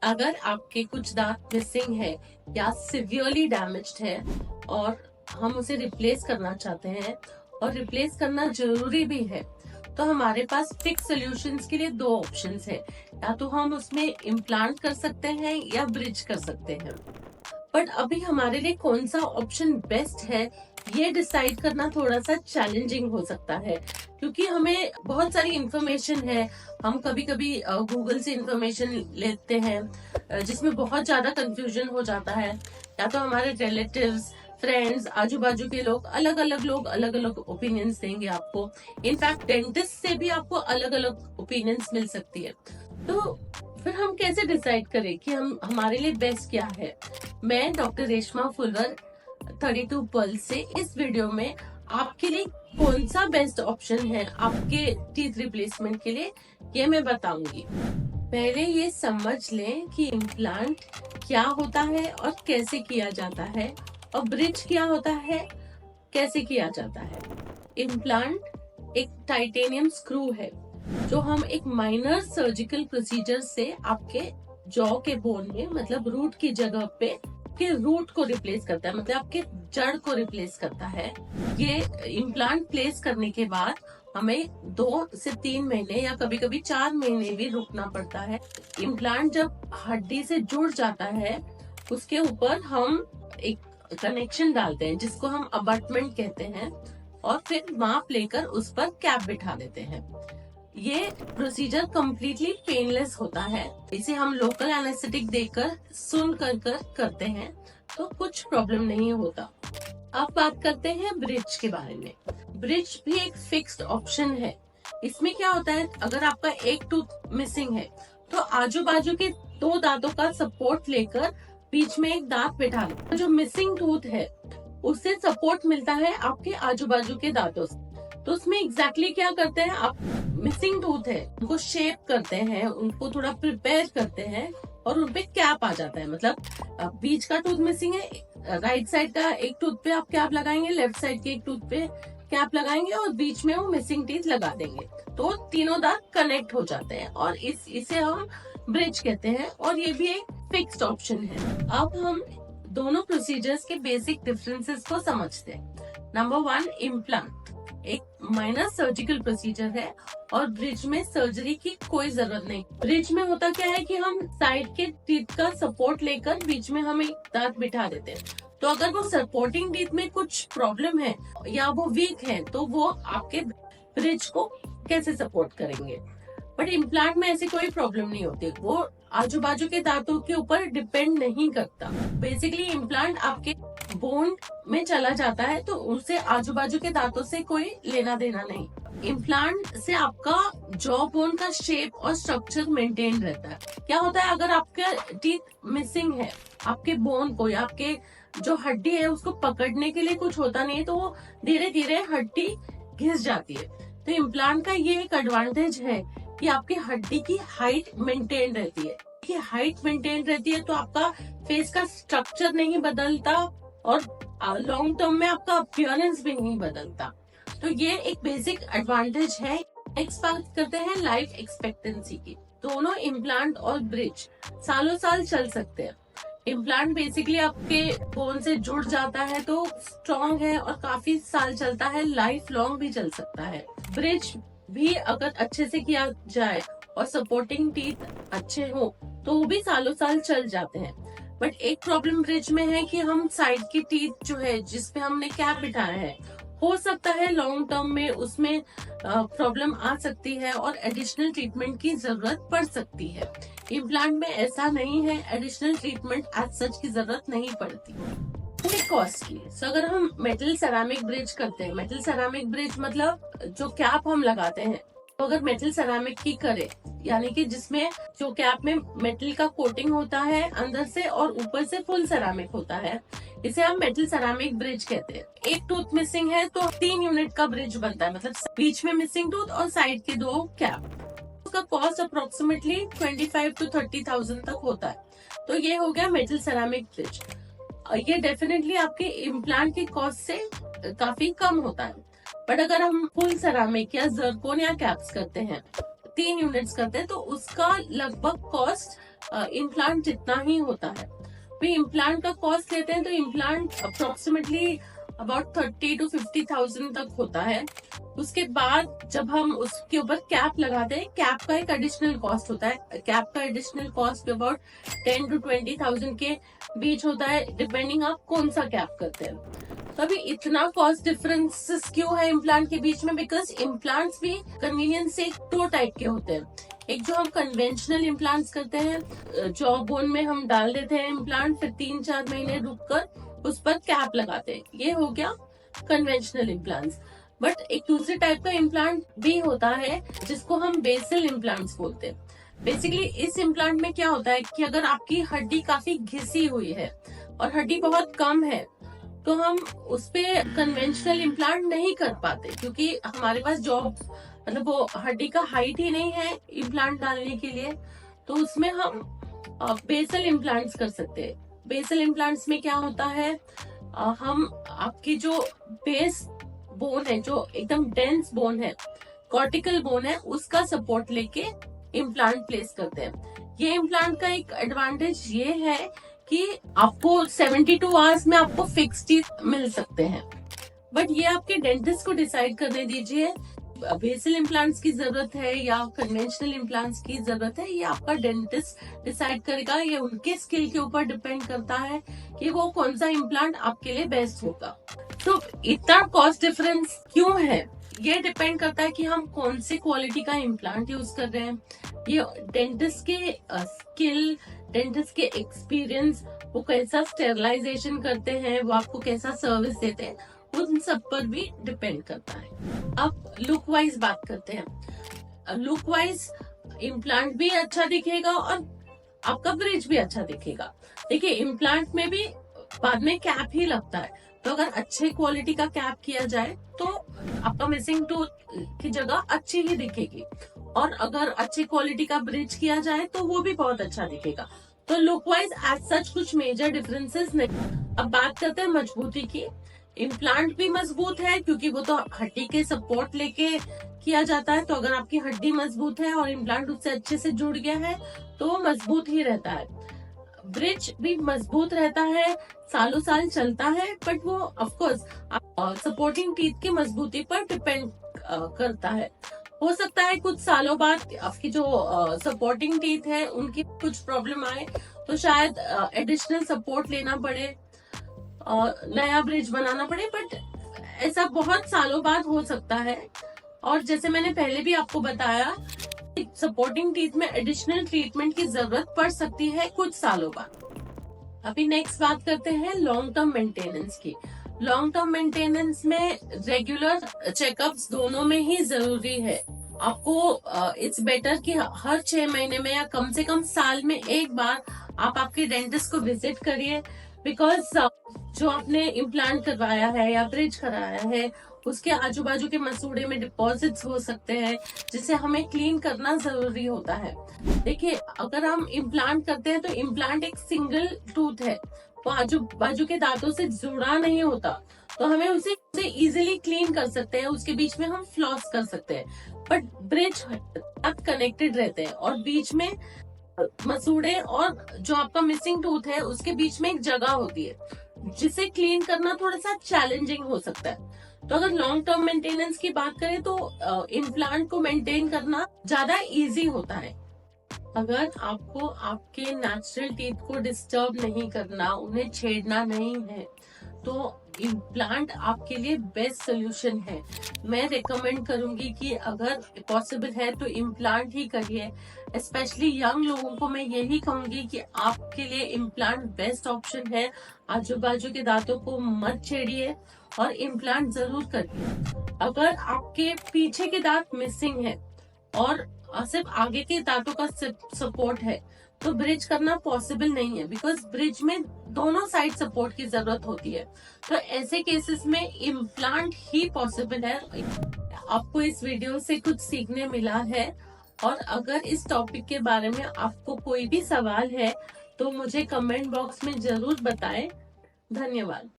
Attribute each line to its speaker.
Speaker 1: अगर आपके कुछ दांत मिसिंग है या सिवियरली डैमेज्ड है और हम उसे रिप्लेस करना चाहते हैं और रिप्लेस करना जरूरी भी है, तो हमारे पास फिक्स सॉल्यूशंस के लिए दो ऑप्शंस है। या तो हम उसमें इम्प्लांट कर सकते हैं या ब्रिज कर सकते हैं। बट अभी हमारे लिए कौन सा ऑप्शन बेस्ट है ये डिसाइड करना थोड़ा सा चैलेंजिंग हो सकता है, क्योंकि हमें बहुत सारी इंफॉर्मेशन है। हम कभी कभी गूगल से इंफॉर्मेशन लेते हैं जिसमें बहुत ज्यादा कंफ्यूजन हो जाता है। या तो हमारे रिलेटिव्स, फ्रेंड्स, आजू बाजू के लोग अलग अलग ओपिनियंस देंगे आपको। इनफैक्ट डेंटिस्ट से भी आपको अलग अलग ओपिनियंस मिल सकती है। तो फिर हम कैसे डिसाइड करें कि हमारे लिए बेस्ट क्या है। मैं डॉक्टर रेशमा फुलर 32 पल्स से इस वीडियो में आपके लिए कौन सा बेस्ट ऑप्शन है आपके टीथ रिप्लेसमेंट के लिए, ये मैं बताऊंगी। पहले ये समझ लें कि इम्प्लांट क्या होता है और कैसे किया जाता है, और ब्रिज क्या होता है, कैसे किया जाता है। इम्प्लांट एक टाइटेनियम स्क्रू है जो हम एक माइनर सर्जिकल प्रोसीजर से आपके जॉ के बोन में, मतलब रूट की जगह पे के रूट को रिप्लेस करता है, मतलब आपके जड़ को रिप्लेस करता है। ये इम्प्लांट प्लेस करने के बाद हमें 2 से 3 महीने या कभी कभी 4 महीने भी रुकना पड़ता है। इम्प्लांट जब हड्डी से जुड़ जाता है उसके ऊपर हम एक कनेक्शन डालते हैं जिसको हम अबटमेंट कहते हैं, और फिर माप लेकर उस पर कैप बिठा देते हैं। ये प्रोसीजर कम्प्लीटली पेनलेस होता है। इसे हम लोकल एनेस्थेटिक देकर सुन कर करते हैं, तो कुछ प्रॉब्लम नहीं होता। अब बात करते हैं ब्रिज के बारे में। ब्रिज भी एक फिक्स्ड ऑप्शन है। इसमें क्या होता है, अगर आपका एक टूथ मिसिंग है तो आजू बाजू के 2 दांतों का सपोर्ट लेकर बीच में एक दांत बिठा लो। जो मिसिंग टूथ है उससे सपोर्ट मिलता है आपके आजू बाजू के दांतों से। तो उसमें एग्जैक्टली क्या करते हैं, आप मिसिंग टूथ है उनको शेप करते हैं, उनको थोड़ा प्रिपेयर करते हैं और उनपे कैप आ जाता है। मतलब बीच का टूथ मिसिंग है, राइट साइड का एक टूथ पे आप कैप लगाएंगे, लेफ्ट साइड के एक टूथ पे कैप लगाएंगे और बीच में वो मिसिंग टीथ लगा देंगे, तो तीनों दांत कनेक्ट हो जाते हैं और इसे हम ब्रिज कहते हैं, और ये भी एक फिक्स्ड ऑप्शन है। अब हम दोनों प्रोसीजर्स के बेसिक डिफरेंसेस को समझते हैं। नंबर 1, इम्प्लांट एक माइनर सर्जिकल प्रोसीजर है और ब्रिज में सर्जरी की कोई जरूरत नहीं। ब्रिज में होता क्या है कि हम साइड के टीथ का सपोर्ट लेकर बीच में हम एक दांत बिठा देते हैं। तो अगर वो सपोर्टिंग टीथ में कुछ प्रॉब्लम है या वो वीक है तो वो आपके ब्रिज को कैसे सपोर्ट करेंगे। बट इम्प्लांट में ऐसी कोई प्रॉब्लम नहीं होती, वो आजू बाजू के दांतों के ऊपर डिपेंड नहीं करता। बेसिकली इम्प्लांट आपके बोन में चला जाता है तो उससे आजू बाजू के दांतों से कोई लेना देना नहीं। इम्प्लांट से आपका जॉ बोन का शेप और स्ट्रक्चर मेंटेन रहता है। क्या होता है, अगर आपका टीथ मिसिंग है, आपके बोन को या आपके जो हड्डी है उसको पकड़ने के लिए कुछ होता नहीं है, तो वो धीरे धीरे हड्डी घिस जाती है। तो इम्प्लांट का ये एक एडवांटेज है कि आपकी हड्डी की हाइट मेंटेन रहती है। कि हाइट मेंटेन रहती है तो आपका फेस का स्ट्रक्चर नहीं बदलता और लॉन्ग टर्म में आपका अपीयरेंस भी नहीं बदलता। तो ये एक बेसिक एडवांटेज है। नेक्स्ट बात करते हैं लाइफ एक्सपेक्टेंसी की। दोनों इम्प्लांट और ब्रिज सालों साल चल सकते हैं। इम्प्लांट बेसिकली आपके बोन से जुड़ जाता है तो स्ट्रॉन्ग है और काफी साल चलता है, लाइफ लॉन्ग भी चल सकता है। ब्रिज भी अगर अच्छे से किया जाए और सपोर्टिंग टीथ अच्छे हो तो वो भी सालों साल चल जाते हैं। बट एक प्रॉब्लम ब्रिज में है कि हम साइड की टीथ जो है जिसपे हमने कैप बिठाया है, हो सकता है लॉन्ग टर्म में उसमें प्रॉब्लम आ सकती है और एडिशनल ट्रीटमेंट की जरूरत पड़ सकती है। इम्प्लांट में ऐसा नहीं है, एडिशनल ट्रीटमेंट एज सच की जरूरत नहीं पड़ती। कॉस्ट की, सो अगर हम मेटल सेरामिक ब्रिज करते हैं, मेटल सेरामिक ब्रिज मतलब जो कैप हम लगाते हैं, तो अगर मेटल सेरामिक की करे, यानी कि जिसमें जो कैप में मेटल का कोटिंग होता है अंदर से और ऊपर से फुल सेरामिक होता है, इसे हम मेटल सेरामिक ब्रिज कहते हैं। एक टूथ मिसिंग है तो 3 यूनिट का ब्रिज बनता है, मतलब बीच में मिसिंग टूथ और साइड के 2 कैप। उसका कॉस्ट अप्रोक्सीमेटली 25 to 30,000 तक होता है। तो ये हो गया मेटल सेरामिक ब्रिज। ये डेफिनेटली आपके इम्प्लांट की कॉस्ट से काफी कम होता है। बट अगर हम फुल सेरामिक या जर्कोनिया कैप्स करते हैं, 3 यूनिट्स करते हैं, तो उसका लगभग कॉस्ट इम्प्लांट जितना ही होता है। फिर इम्प्लांट का कॉस्ट लेते हैं तो इम्प्लांट अप्रोक्सीमेटली अबाउट 30,000 to 50,000 तक होता है। उसके बाद जब हम उसके ऊपर कैप लगाते हैं, कैप का एक एडिशनल कॉस्ट होता है। कैप का एडिशनल कॉस्ट अबाउट 10 to 20,000 के बीच होता है, डिपेंडिंग आप कौन सा कैप करते हैं। तो अभी इतना कॉस्ट डिफरेंसेस क्यों है इम्प्लांट के बीच में? बिकॉज इम्प्लांट्स भी कन्वीनियंस से 2 टाइप के होते हैं। एक जो हम कन्वेंशनल इम्प्लांट्स करते हैं, जॉ बोन में हम डाल देते हैं इम्प्लांट, फिर 3-4 महीने रुककर उस पर कैप लगाते हैं, ये हो गया कन्वेंशनल इम्प्लांट्स। बट एक दूसरे टाइप का इम्प्लांट भी होता है जिसको हम बेसल इम्प्लांट्स बोलते हैं। बेसिकली इस इम्प्लांट में क्या होता है कि अगर आपकी हड्डी काफी घिसी हुई है और हड्डी बहुत कम है तो हम उस पे कन्वेंशनल इम्प्लांट नहीं कर पाते, क्योंकि हमारे पास जॉब मतलब वो हड्डी का हाइट ही नहीं है इम्प्लांट डालने के लिए। तो उसमें हम बेसल इम्प्लांट्स कर सकते हैं। बेसल इम्प्लांट्स में क्या होता है, हम आपकी जो बेस बोन है, जो एकदम डेंस बोन है, कॉर्टिकल बोन है, उसका सपोर्ट लेके इम्प्लांट प्लेस करते हैं। ये इम्प्लांट का एक एडवांटेज ये है कि आपको 72 आवर्स में आपको फिक्स टीथ मिल सकते हैं। बट ये आपके डेंटिस्ट को डिसाइड करने दीजिए, बेसल इम्प्लांट्स की जरूरत है या कन्वेंशनल इम्प्लांट्स की जरूरत है, ये आपका डेंटिस्ट डिसाइड करेगा। ये उनके स्किल के ऊपर डिपेंड करता है कि वो कौन सा इम्प्लांट आपके लिए बेस्ट होगा। तो इतना कॉस्ट डिफरेंस क्यों है, ये डिपेंड करता है कि हम कौन सी क्वालिटी का इम्प्लांट यूज कर रहे हैं। ये डेंटिस्ट के स्किल, डेंटिस्ट के एक्सपीरियंस, वो कैसा स्टेरलाइजेशन करते हैं, वो आपको कैसा सर्विस देते हैं, उन सब पर भी डिपेंड करता है। अब लुक वाइज बात करते हैं। लुक वाइज इम्प्लांट भी अच्छा दिखेगा और आपका ब्रिज भी अच्छा दिखेगा। देखिए इम्प्लांट में भी बाद में कैप ही लगता है, तो अगर अच्छे क्वालिटी का कैप किया जाए तो आपका मिसिंग टूथ की जगह अच्छी ही दिखेगी, और अगर अच्छी क्वालिटी का ब्रिज किया जाए तो वो भी बहुत अच्छा दिखेगा। तो लुक वाइज एज सच कुछ मेजर डिफरेंसेस नहीं। अब बात करते हैं मजबूती की। इम्प्लांट भी मजबूत है क्योंकि वो तो हड्डी के सपोर्ट लेके किया जाता है, तो अगर आपकी हड्डी मजबूत है और इम्प्लांट उससे अच्छे से जुड़ गया है तो वो मजबूत ही रहता है। ब्रिज भी मजबूत रहता है, सालों साल चलता है, बट वो ऑफकोर्स सपोर्टिंग टीथ की मजबूती पर डिपेंड करता है। हो सकता है कुछ सालों बाद आपकी जो सपोर्टिंग टीथ है उनकी कुछ प्रॉब्लम आए तो शायद एडिशनल सपोर्ट लेना पड़े, नया ब्रिज बनाना पड़े, बट ऐसा बहुत सालों बाद हो सकता है। और जैसे मैंने पहले भी आपको बताया, सपोर्टिंग टीथ में एडिशनल ट्रीटमेंट की जरूरत पड़ सकती है कुछ सालों बाद। अभी नेक्स्ट बात करते हैं लॉन्ग टर्म मेंटेनेंस की। लॉन्ग टर्म मेंटेनेंस में रेगुलर चेकअप्स दोनों में ही जरूरी है। आपको इट्स बेटर कि हर 6 महीने में या कम से कम साल में एक बार आप आपके डेंटिस्ट को विजिट करिए, बिकॉज जो आपने इम्प्लांट करवाया है या ब्रिज कराया है उसके आजू बाजू के मसूड़े में डिपॉजिट्स हो सकते हैं, जिसे हमें क्लीन करना जरूरी होता है। देखिए अगर हम इम्प्लांट करते हैं तो इम्प्लांट एक सिंगल टूथ है, वो आजू बाजू के दांतों से जुड़ा नहीं होता, तो हमें उसे इजीली क्लीन कर सकते हैं, उसके बीच में हम फ्लॉस कर सकते हैं। बट ब्रिज अब कनेक्टेड रहते हैं और बीच में मसूड़े और जो आपका मिसिंग टूथ है उसके बीच में एक जगह होती है, जिसे क्लीन करना थोड़ा सा चैलेंजिंग हो सकता है। तो अगर लॉन्ग टर्म मेंटेनेंस की बात करें तो इम्प्लांट को मेंटेन करना ज्यादा इजी होता है। अगर आपको आपके नेचुरल टीथ को डिस्टर्ब नहीं करना, उन्हें छेड़ना नहीं है, तो इम्प्लांट आपके लिए बेस्ट सोल्यूशन है। मैं रेकमेंड करूंगी कि अगर पॉसिबल है तो इम्प्लांट ही करिए। स्पेशली यंग लोगों को मैं यही कहूंगी कि आपके लिए इम्प्लांट बेस्ट ऑप्शन है। आजू बाजू के दांतों को मत छेड़िए और इम्प्लांट जरूर करिए। अगर आपके पीछे के दांत मिसिंग है और सिर्फ आगे के दांतों का सपोर्ट है तो ब्रिज करना पॉसिबल नहीं है, बिकॉज ब्रिज में दोनों साइड सपोर्ट की जरूरत होती है। तो ऐसे केसेस में इम्प्लांट ही पॉसिबल है। आपको इस वीडियो से कुछ सीखने मिला है, और अगर इस टॉपिक के बारे में आपको कोई भी सवाल है तो मुझे कमेंट बॉक्स में जरूर बताएं। धन्यवाद।